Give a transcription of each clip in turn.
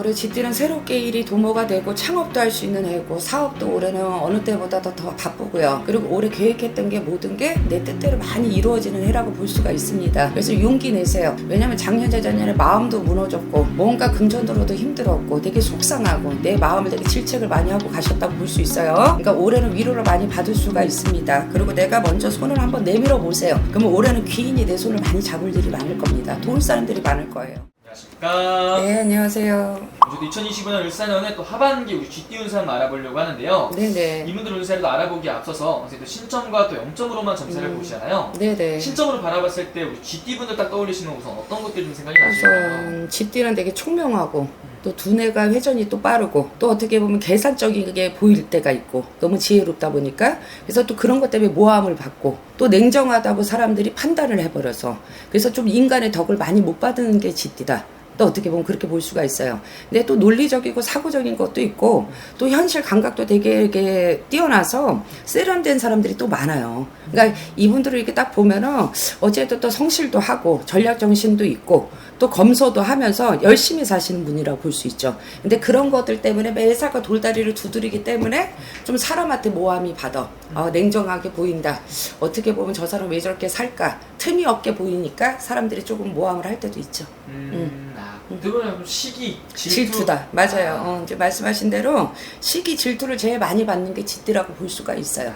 올해 쥐띠는 새롭게 일이 도모가 되고 창업도 할 수 있는 해고 사업도 올해는 어느 때보다 더 바쁘고요. 그리고 올해 계획했던 게 모든 게 내 뜻대로 많이 이루어지는 해라고 볼 수가 있습니다. 그래서 용기 내세요. 왜냐면 작년 재작년에 마음도 무너졌고 뭔가 금전으로도 힘들었고 되게 속상하고 내 마음을 되게 질책을 많이 하고 가셨다고 볼 수 있어요. 그러니까 올해는 위로를 많이 받을 수가 있습니다. 그리고 내가 먼저 손을 한번 내밀어 보세요. 그러면 올해는 귀인이 내 손을 많이 잡을 일이 많을 겁니다. 도울 사람들이 많을 거예요. 안녕하십니까. 네, 안녕하세요. 2025년 을사년에 또 하반기 우리 쥐띠 운세 한번 알아보려고 하는데요. 네네. 이분들 운세를 알아보기에 앞서서 또 신점과 또 0점으로만 점수를 보시잖아요. 네네. 신점으로 바라봤을 때 우리 쥐띠 분들 딱 떠올리시는 우선 어떤 것들이 좀 생각이 나시나요? 우선 쥐띠는 되게 총명하고 또 두뇌가 회전이 또 빠르고 또 어떻게 보면 계산적이게 보일 때가 있고 너무 지혜롭다 보니까 그래서 또 그런 것 때문에 모함을 받고 또 냉정하다고 사람들이 판단을 해버려서 그래서 좀 인간의 덕을 많이 못 받는 게 쥐띠다. 또 어떻게 보면 그렇게 볼 수가 있어요. 근데 또 논리적이고 사고적인 것도 있고 또 현실 감각도 되게 이렇게 뛰어나서 세련된 사람들이 또 많아요. 그러니까 이분들을 이렇게 딱 보면은 어쨌든 또 성실도 하고 전략 정신도 있고 또 검소도 하면서 열심히 사시는 분이라고 볼 수 있죠. 근데 그런 것들 때문에 매사가 돌다리를 두드리기 때문에 좀 사람한테 모함이 받아. 냉정하게 보인다. 어떻게 보면 저 사람 왜 저렇게 살까? 틈이 없게 보이니까 사람들이 조금 모함을 할 때도 있죠. 그거는 시기, 질투다. 맞아요. 이제 말씀하신 대로 시기, 질투를 제일 많이 받는 게 쥐띠라고 볼 수가 있어요.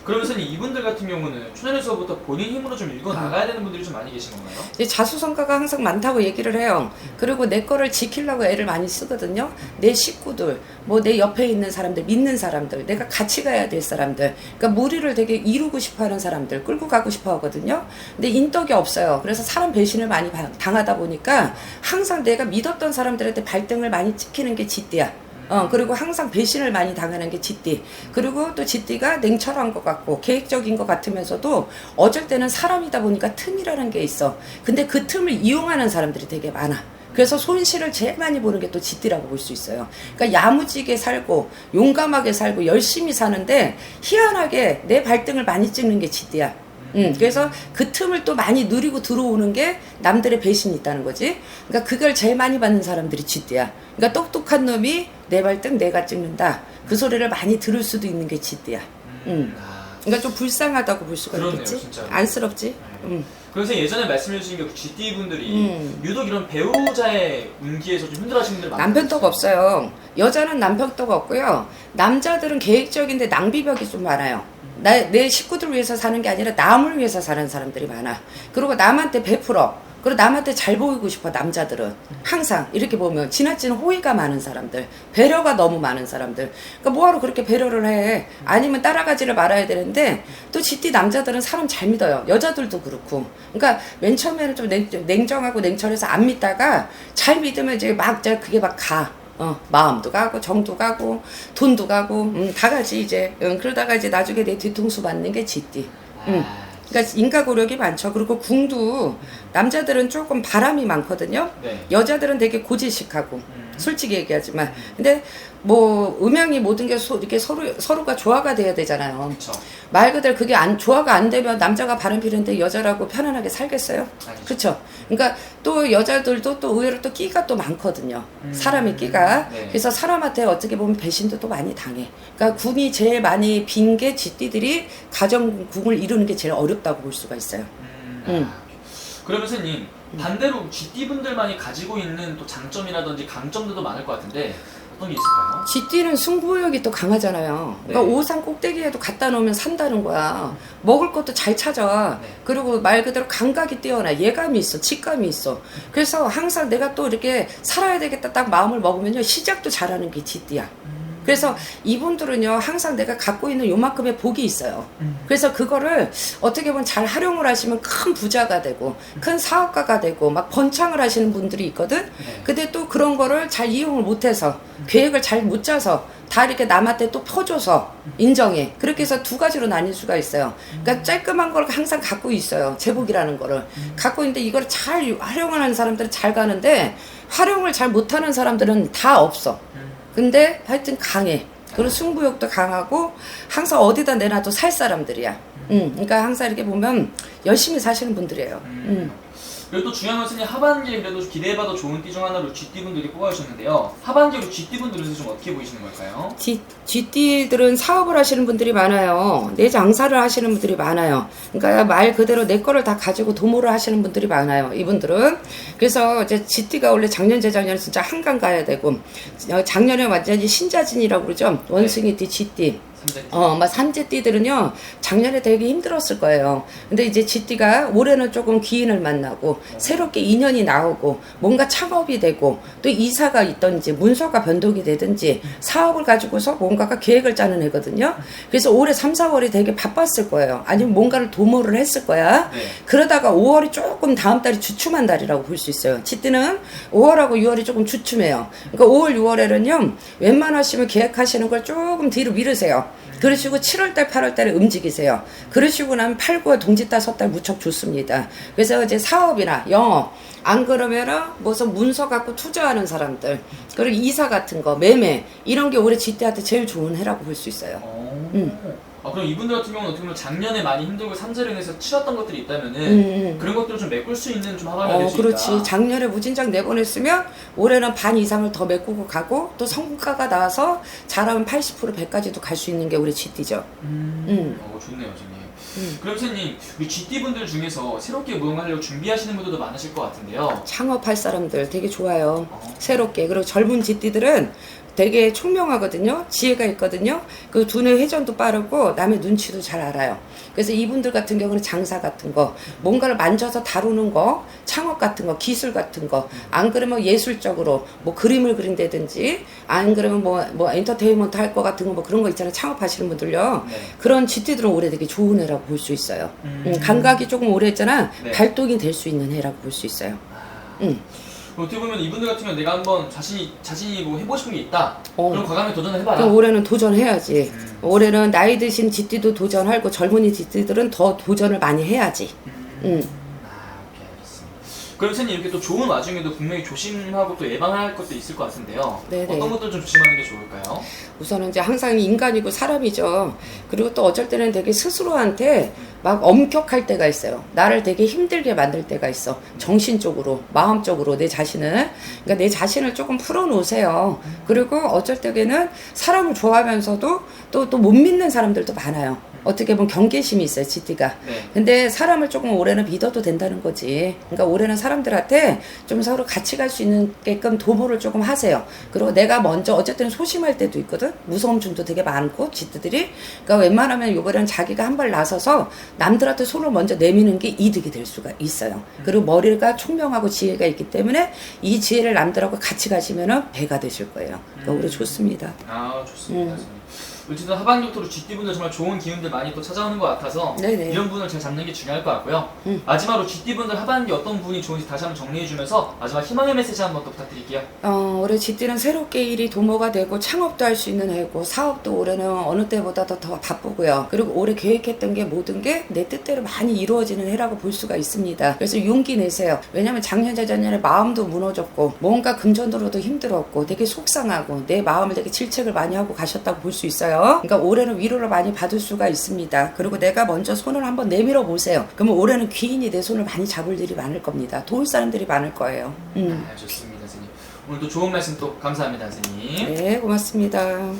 그러면서 이분들 같은 경우는 초년에서부터 본인 힘으로 좀 읽어 나가야 되는 분들이 좀 많이 계신 건가요? 이제 자수성가가 항상 많다고 얘기를 해요. 그리고 내 거를 지키려고 애를 많이 쓰거든요. 내 식구들, 뭐 내 옆에 있는 사람들, 믿는 사람들, 내가 같이 가야 될 사람들, 그러니까 무리를 되게 이루고 싶어하는 사람들, 끌고 가고 싶어하거든요. 근데 인덕이 없어요. 그래서 사람 배신을 많이 당하다 보니까 항상 내가 믿었던 사람들한테 발등을 많이 찍히는 게 쥐띠야. 그리고 항상 배신을 많이 당하는 게 쥐띠. 그리고 또 쥐띠가 냉철한 것 같고 계획적인 것 같으면서도 어쩔 때는 사람이다 보니까 틈이라는 게 있어. 근데 그 틈을 이용하는 사람들이 되게 많아. 그래서 손실을 제일 많이 보는 게 또 쥐띠라고 볼 수 있어요. 그러니까 야무지게 살고 용감하게 살고 열심히 사는데 희한하게 내 발등을 많이 찍는 게 쥐띠야. 그래서 그 틈을 또 많이 누리고 들어오는 게 남들의 배신이 있다는 거지. 그러니까 그걸 제일 많이 받는 사람들이 쥐띠야. 그러니까 똑똑한 놈이 내 발등 내가 찍는다. 그 소리를 많이 들을 수도 있는 게 쥐띠야. 그러니까 좀 불쌍하다고 볼 수가 그렇네요, 있겠지. 진짜로. 안쓰럽지. 그래서 예전에 말씀해 주신 게 쥐띠 분들이 유독 이런 배우자의 운기에서 좀 힘들어하시는 분들 많아요. 남편 떡 없어요. 여자는 남편 떡 없고요. 남자들은 계획적인데 낭비벽이 좀 많아요. 내 식구들 위해서 사는 게 아니라 남을 위해서 사는 사람들이 많아. 그리고 남한테 베풀어. 그리고 남한테 잘 보이고 싶어. 남자들은 항상 이렇게 보면 지나친 호의가 많은 사람들, 배려가 너무 많은 사람들. 그러니까 뭐하러 그렇게 배려를 해? 아니면 따라가지를 말아야 되는데 또 쥐띠 남자들은 사람 잘 믿어요. 여자들도 그렇고. 그러니까 맨 처음에는 좀 냉정하고 냉철해서 안 믿다가 잘 믿으면 이제 막 그게 막 가. 마음도 가고 정도 가고 돈도 가고 다 가지 이제. 그러다가 이제 나중에 내 뒤통수 맞는 게 쥐띠. 그러니까 인과고력이 많죠. 그리고 궁도 남자들은 조금 바람이 많거든요. 네. 여자들은 되게 고지식하고 솔직히 얘기하지만 근데 뭐 음양이 모든 게 이렇게 서로가 조화가 돼야 되잖아요. 그쵸. 말 그대로 그게 조화가 안 되면 남자가 바람 피는데 여자라고 편안하게 살겠어요? 그렇죠. 그러니까 또 여자들도 또 의외로 또 끼가 또 많거든요. 사람의 끼가. 네. 그래서 사람한테 어떻게 보면 배신도 또 많이 당해. 그러니까 궁이 제일 많이 빈 게 쥐띠들이 가정궁을 이루는 게 제일 어렵다고 볼 수가 있어요. 그러면 선생님 반대로 쥐띠 분들만이 가지고 있는 또 장점이라든지 강점들도 많을 것 같은데 어떤 게 있을까요? 쥐띠는 승부욕이 또 강하잖아요. 그러니까 네. 오산 꼭대기에도 갖다 놓으면 산다는 거야. 먹을 것도 잘 찾아. 네. 그리고 말 그대로 감각이 뛰어나. 예감이 있어. 직감이 있어. 그래서 항상 내가 또 이렇게 살아야 되겠다 딱 마음을 먹으면요. 시작도 잘하는 게 쥐띠야. 그래서 이분들은요 항상 내가 갖고 있는 요만큼의 복이 있어요. 그래서 그거를 어떻게 보면 잘 활용을 하시면 큰 부자가 되고 큰 사업가가 되고 막 번창을 하시는 분들이 있거든. 네. 근데 또 그런 거를 잘 이용을 못해서 계획을 잘 못 짜서 다 이렇게 남한테 또 퍼줘서 인정해. 그렇게 해서 두 가지로 나뉠 수가 있어요. 그러니까 깔끔한 걸 항상 갖고 있어요. 제복이라는 거를 갖고 있는데 이걸 잘 활용하는 사람들은 잘 가는데 활용을 잘 못하는 사람들은 다 없어. 근데 하여튼 강해. 그리고 승부욕도 강하고 항상 어디다 내놔도 살 사람들이야. 그러니까 항상 이렇게 보면 열심히 사시는 분들이에요. 그리고 또 중요한 것은 하반기에 그래도 기대해봐도 좋은 띠 중 하나로 쥐띠분들이 뽑아주셨는데요. 하반기로 쥐띠분들은 좀 어떻게 보이시는 걸까요? 쥐띠들은 사업을 하시는 분들이 많아요. 내 장사를 하시는 분들이 많아요. 그러니까 말 그대로 내 거를 다 가지고 도모를 하시는 분들이 많아요. 이분들은. 그래서 이제 쥐띠가 원래 작년, 재작년에 진짜 한강 가야 되고, 작년에 완전히 신자진이라고 그러죠. 원숭이띠, 쥐띠. 막 삼재띠들은요, 작년에 되게 힘들었을 거예요. 근데 이제 쥐띠가 올해는 조금 기인을 만나고, 새롭게 인연이 나오고, 뭔가 창업이 되고, 또 이사가 있던지, 문서가 변동이 되든지, 사업을 가지고서 뭔가가 계획을 짜는 애거든요. 그래서 올해 3, 4월이 되게 바빴을 거예요. 아니면 뭔가를 도모를 했을 거야. 네. 그러다가 5월이 조금 다음 달이 주춤한 달이라고 볼 수 있어요. 쥐띠는 5월하고 6월이 조금 주춤해요. 그러니까 5월, 6월에는요, 웬만하시면 계획하시는 걸 조금 뒤로 미루세요. 그러시고 7월달, 8월달에 움직이세요. 그러시고 나면 8, 9월 동짓달, 섣달 무척 좋습니다. 그래서 이제 사업이나 영업, 안 그러면은 무슨 문서 갖고 투자하는 사람들, 그리고 이사 같은 거, 매매, 이런 게 올해 쥐띠한테 제일 좋은 해라고 볼 수 있어요. 그럼 이분들 같은 경우는 어떻게 보면 작년에 많이 힘들고 삼재로 인해서 치렀던 것들이 있다면은 그런 것들을 좀 메꿀 수 있는 좀 하반기가 될 수 있다. 그렇지. 작년에 무진장 내보냈으면 올해는 반 이상을 더 메꾸고 가고 또 성과가 나와서 잘하면 80% 100까지도 갈 수 있는 게 우리 쥐띠죠. 좋네요, 선생님. 그럼 선생님, 우리 쥐띠분들 중에서 새롭게 무언가 하려고 준비하시는 분들도 많으실 것 같은데요. 창업할 사람들 되게 좋아요. 새롭게. 그리고 젊은 쥐띠들은 되게 총명하거든요. 지혜가 있거든요. 그 두뇌 회전도 빠르고 남의 눈치도 잘 알아요. 그래서 이분들 같은 경우는 장사 같은 거, 뭔가를 만져서 다루는 거, 창업 같은 거, 기술 같은 거, 안 그러면 예술적으로 뭐 그림을 그린다든지, 안 그러면 뭐 엔터테인먼트 할 거 같은 거, 뭐 그런 거 있잖아요. 창업하시는 분들요. 네. 그런 쥐띠들은 올해 되게 좋은 해라고 볼 수 있어요. 감각이 조금 오래 했잖아. 네. 발동이 될 수 있는 해라고 볼 수 있어요. 어떻게 보면 이분들 같은 경우는 내가 한번 자신이 뭐 해보고 싶은 게 있다. 그럼 과감히 도전을 해봐라. 그럼 올해는 도전해야지. 올해는 나이 드신 쥐띠도 도전하고 젊은이 쥐띠들은 더 도전을 많이 해야지. 오케이, 알겠습니다. 그럼 선생님 이렇게 또 좋은 와중에도 분명히 조심하고 또 예방할 것도 있을 것 같은데요. 네네. 어떤 것들 좀 조심하는 게 좋을까요? 우선은 이제 항상 인간이고 사람이죠. 그리고 또 어쩔 때는 되게 스스로한테 막 엄격할 때가 있어요. 나를 되게 힘들게 만들 때가 있어. 정신적으로, 마음적으로 내 자신을. 그러니까 내 자신을 조금 풀어놓으세요. 그리고 어쩔 때는 사람을 좋아하면서도 또 못 믿는 사람들도 많아요. 어떻게 보면 경계심이 있어요, 쥐띠가. 네. 근데 사람을 조금 올해는 믿어도 된다는 거지. 그러니까 올해는 사람들한테 좀 서로 같이 갈 수 있게끔 도모를 조금 하세요. 그리고 내가 먼저 어쨌든 소심할 때도 있거든. 무서움증도 되게 많고 쥐띠들이. 그러니까 웬만하면 요번에는 자기가 한 발 나서서 남들한테 손을 먼저 내미는 게 이득이 될 수가 있어요. 그리고 머리가 총명하고 지혜가 있기 때문에 이 지혜를 남들하고 같이 가시면은 배가 되실 거예요. 그러니까 올해 좋습니다. 좋습니다. 선생님. 어쨌든 하반기부터 쥐띠분들 정말 좋은 기운들 많이 또 찾아오는 것 같아서 네네. 이런 부분을 잘 잡는 게 중요할 것 같고요. 마지막으로 쥐띠분들 하반기 어떤 부분이 좋은지 다시 한번 정리해주면서 마지막 희망의 메시지 한번 또 부탁드릴게요. 올해 쥐띠는 새롭게 일이 도모가 되고 창업도 할 수 있는 해고 사업도 올해는 어느 때보다 더 바쁘고요. 그리고 올해 계획했던 게 모든 게 내 뜻대로 많이 이루어지는 해라고 볼 수가 있습니다. 그래서 용기 내세요. 왜냐면 작년 재작년에 마음도 무너졌고 뭔가 금전으로도 힘들었고 되게 속상하고 내 마음을 되게 질책을 많이 하고 가셨다고 볼 수 있어요. 그러니까 올해는 위로를 많이 받을 수가 있습니다. 그리고 내가 먼저 손을 한번 내밀어 보세요. 그러면 올해는 귀인이 내 손을 많이 잡을 일이 많을 겁니다. 도울 사람들이 많을 거예요. 좋습니다, 선생님. 오늘도 좋은 말씀 또 감사합니다, 선생님. 네, 고맙습니다.